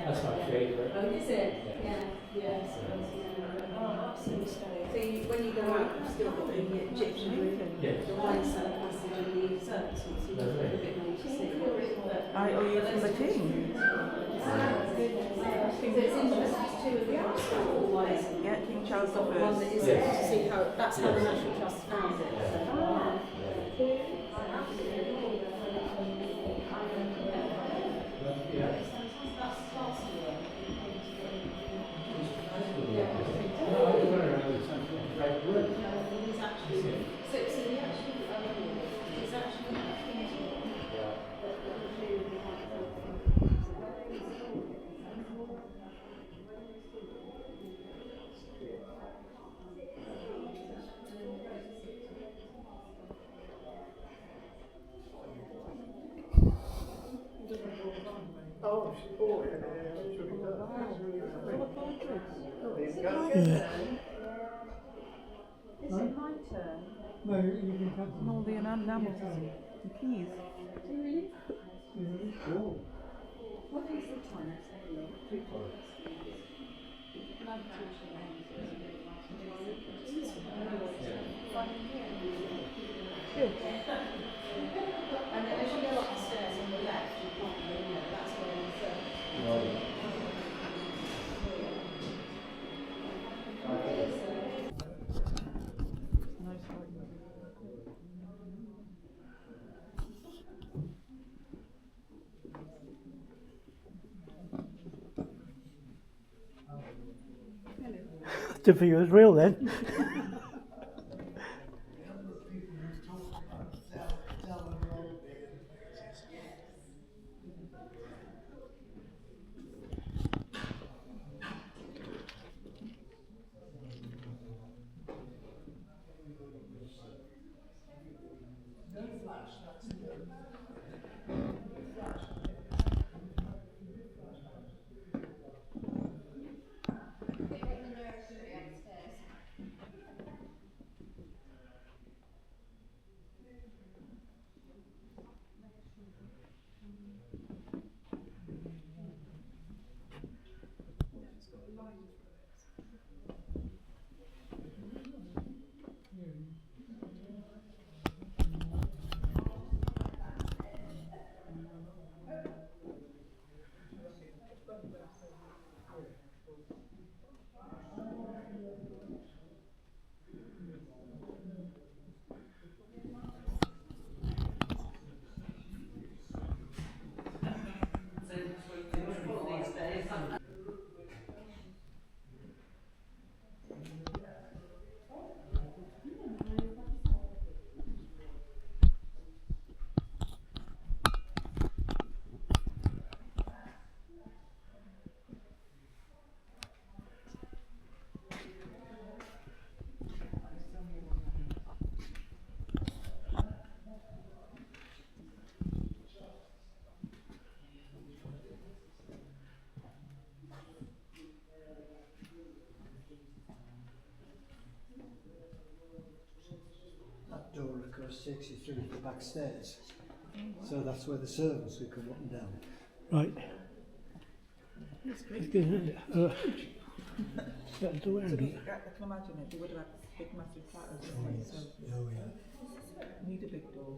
That's my favourite. Oh, is it? Yeah. Yes. Oh, absolutely stunning. So when you go out, you've still got the Egyptian, Yes. the wine cellar passage and the servants, so you've got a bit more to see. Are you from the king? So it's interesting, it's two of the always. Yeah, King Charles the One that First. is to see how that's how the National Trust found it. Oh, she bought it. Yeah. Is it my turn? No, you can cancel. And all the enamels and keys. Do you really? Cool. What is the time? Good. And then as you go up the stairs on the left, you can't really know, that's where it's Good for you, it's real then. That door, of course, takes you through the back stairs. So that's where the servants will come up and down. Right. That's great. Good, isn't it? That's the way So I do it. I can imagine it. They would have had big massive platters, wouldn't they? So Oh, yeah. need a big door.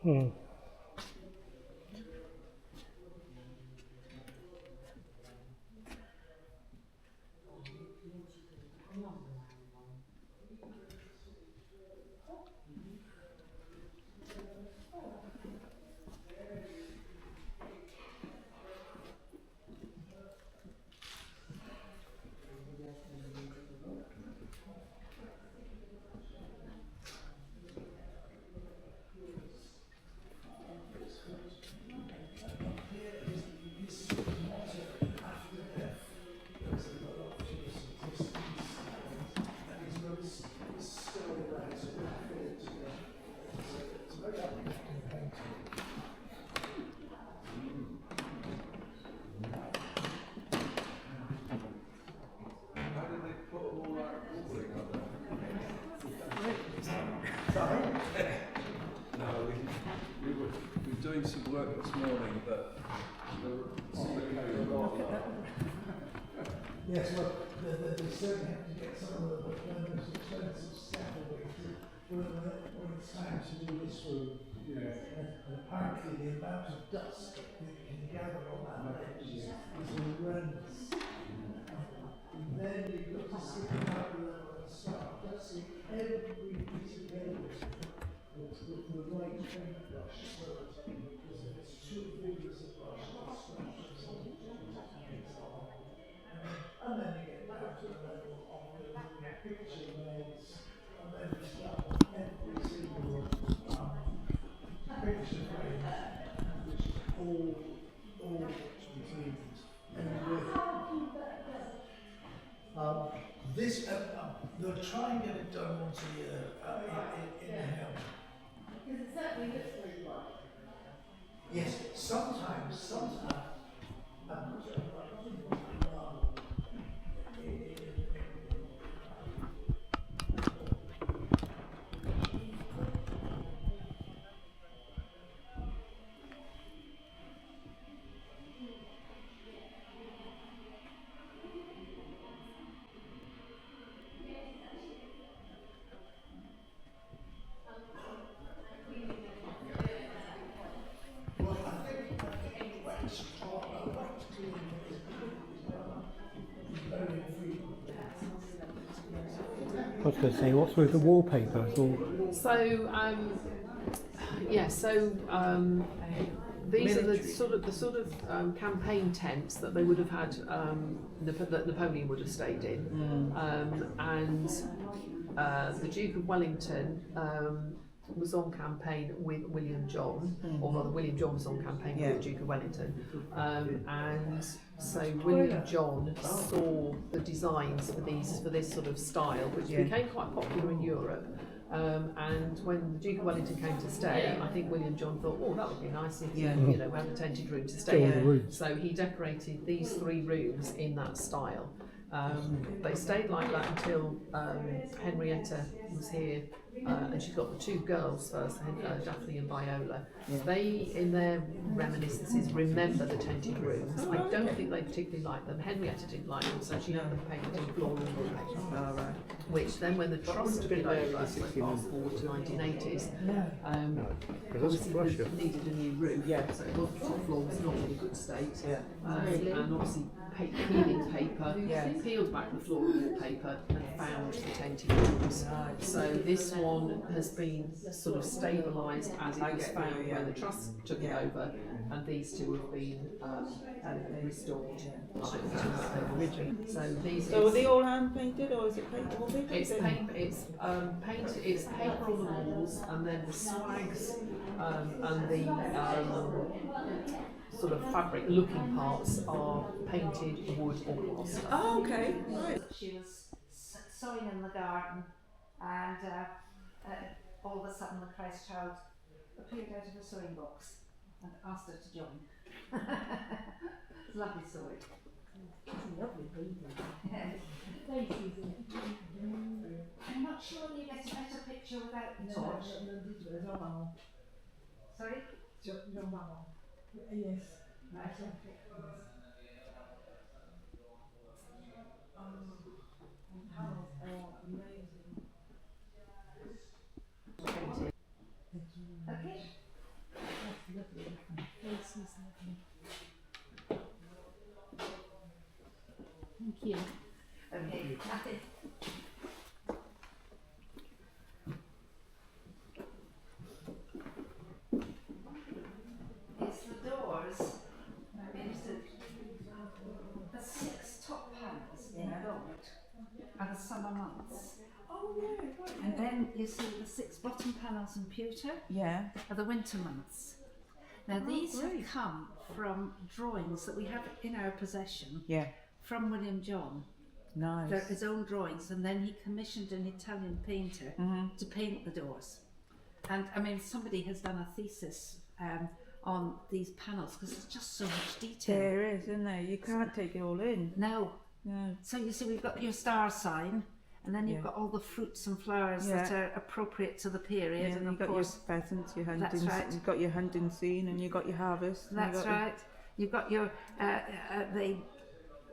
Hmm. No, we were doing some work this morning, but Yes, well, they certainly have to get some of the most expensive scaffolding when it's time to do this room. And apparently the amount of dust that can gather on that ledge is horrendous. And then you've got to stick it out and start dusting every piece of paper with the right paintbrush, so that if it's too vigorous a brush, it'll scratch something. And then you get down to the level of the picture beds, and then you start on every single picture frame, which is all which contains this, they'll try and get it done once a year in the helm. Because it certainly looks really well. Yes, sometimes, I was going to say, what's with the wallpaper? It's all So these are the sort of campaign tents that they would have had that Napoleon would have stayed in, and the Duke of Wellington was on campaign with William John, or rather William John was on campaign with the Duke of Wellington, and so William John saw the designs for this sort of style, which became quite popular in Europe. And when the Duke of Wellington came to stay, I think William John thought, oh, that would be nice if we had a tented room to stay in. So he decorated these 3 rooms in that style. They stayed like that until Henrietta was here, and she's got the 2 girls first, Daphne and Viola. They, in their reminiscences, remember the tented rooms. I don't think they particularly liked them. Henrietta didn't like them, so she had them painted in floral wallpaper. Which then, when the trust took it over, went fast forward to 1980s, obviously needed a new roof, so the top floor was not in a good state, and obviously peeling paper, peeled back the floral wallpaper and found the tented rooms. So this one has been sort of stabilised as it was found when the trust took it over, and these 2 have been restored to what they were originally. So are they all hand painted or is it painted? It's paper. It's paper on the walls, and then the swags and the sort of fabric-looking parts are painted wood or plaster. Oh, okay. Right. She was sewing in the garden, and all of a sudden the Christ child appeared out of a sewing box and asked her to join. It's lovely story. It's a lovely painting. I'm not sure you get a better picture without the torch. Sorry? Yes. Right. Amazing. Okay. you see the 6 bottom panels in pewter Yeah. are the winter months. Now these great. have come from drawings that we have in our possession Yeah. from William John. Nice. They're his own drawings, and then he commissioned an Italian painter to paint the doors. And I mean, somebody has done a thesis on these panels because there's just so much detail. There is, isn't there? You can't take it all in. No. No. So you see, we've got your star sign, and then you've got all the fruits and flowers that are appropriate to the period. Yeah, and you've of got course, your pheasants, your hunting. That's right. You've got your hunting scene, and you've got your harvest. and that's right. You've got your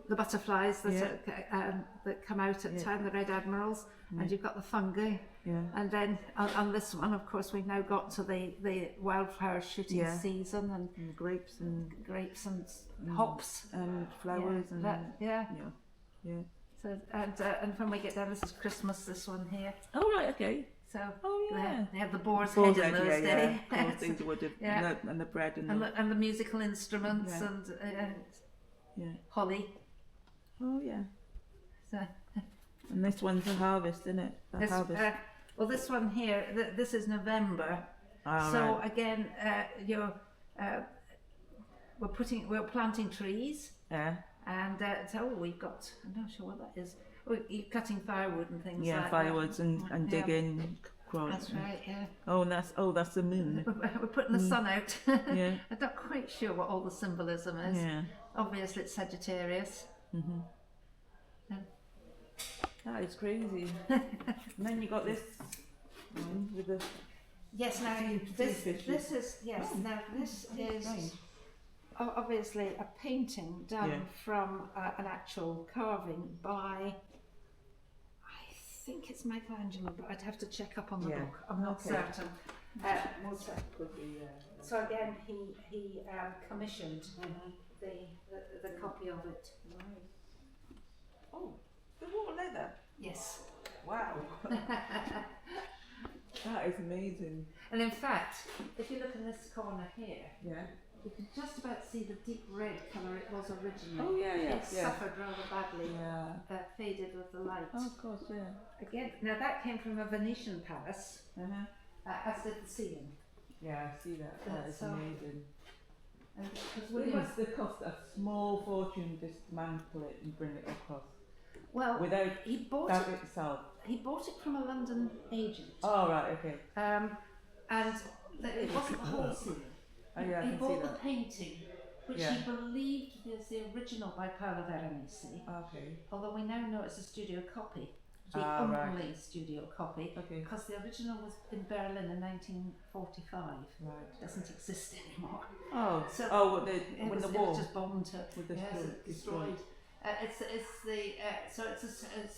the butterflies that come out at time, the red admirals, and you've got the fungi. Yeah. And then on this one, of course, we've now got to the wildflower shooting season And grapes and grapes and hops and flowers and yeah. yeah. So and when we get down, this is Christmas. This one here. Oh right, okay. So yeah. they have the boar's Boar's head in head, those days. Of course, things would have, and the bread and And the musical instruments and holly. Oh yeah. So, And this one's the harvest, isn't it? The harvest. well, this one here, this is November. So again, we're planting trees. Yeah. And so we've got, I'm not sure what that is. You're cutting firewood and things like firewoods that. and digging. That's right, yeah. Oh, that's the moon. We're putting the sun out. Yeah. I'm not quite sure what all the symbolism is. Yeah. Obviously it's Sagittarius. That is crazy. And then you got this one with the Yes, now this is now this is obviously a painting done from an actual carving by, I think it's Michelangelo, but I'd have to check up on the book. I'm not certain. We'll check. So again, he commissioned the copy of it. Oh, the raw leather. Yes. Wow. That is amazing. And in fact, if you look in this corner here, Yeah. you can just about see the deep red colour it was originally. Oh yeah. It suffered rather badly, Yeah. faded with the light. Oh, of course, yeah. Again, now that came from a Venetian palace, as did the ceiling. Yeah, I see that. That is So- amazing. And because It William, must have cost a small fortune to dismantle it and bring it across well, without he bought that it. itself. He bought it from a London agent, Oh right, okay. and it wasn't the whole ceiling. Oh yeah, I He can see bought the that. painting, which he believed was the original by Paolo Veronese, Okay. although we now know it's a studio copy, the Right. only studio copy, Okay. because the original was in Berlin in 1945. Right. Doesn't exist anymore. Oh. So when It the was war. just bombed to With the destroyed. It's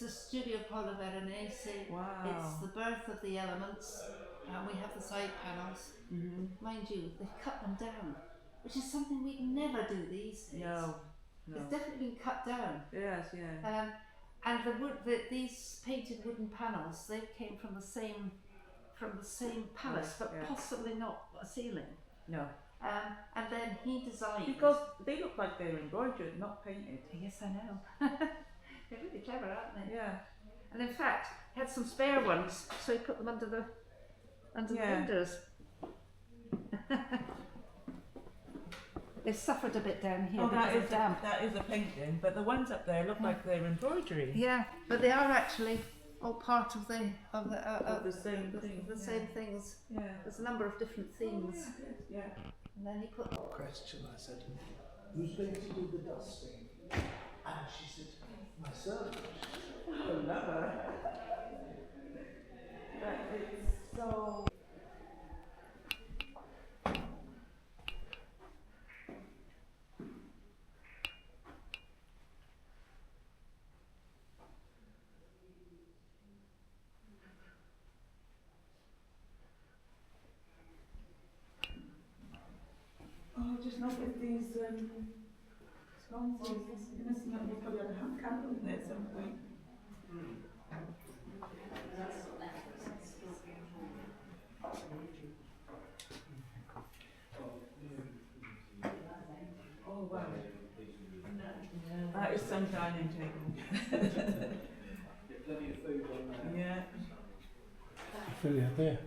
a studio Paolo Veronese. Wow. It's the birth of the elements. We have the side panels. Mind you, they've cut them down, which is something we'd never do these days. No. It's definitely been cut down. Yes, yeah. And these painted wooden panels, they came from the same palace, but possibly not a ceiling. No. And then he designed. Because they look like they're embroidered, not painted. Yes, I know. They're really clever, aren't they? Yeah. And in fact, he had some spare ones, so he put them under the windows. They've suffered a bit down here because of damp. that is a painting, but the ones up there look like they're embroidery. Yeah, but they are actually all part of the same thing. The same things. Yeah. There's a number of different themes. Yeah. And then he put. Question, I said, who's going to do the dusting? And she said, my servant. I love her. But it's so. Oh, just not with these sconces. You must not have probably had a hand candle in there at some point. Oh wow. That is some dining table. Plenty of food on there. Yeah. Fill there.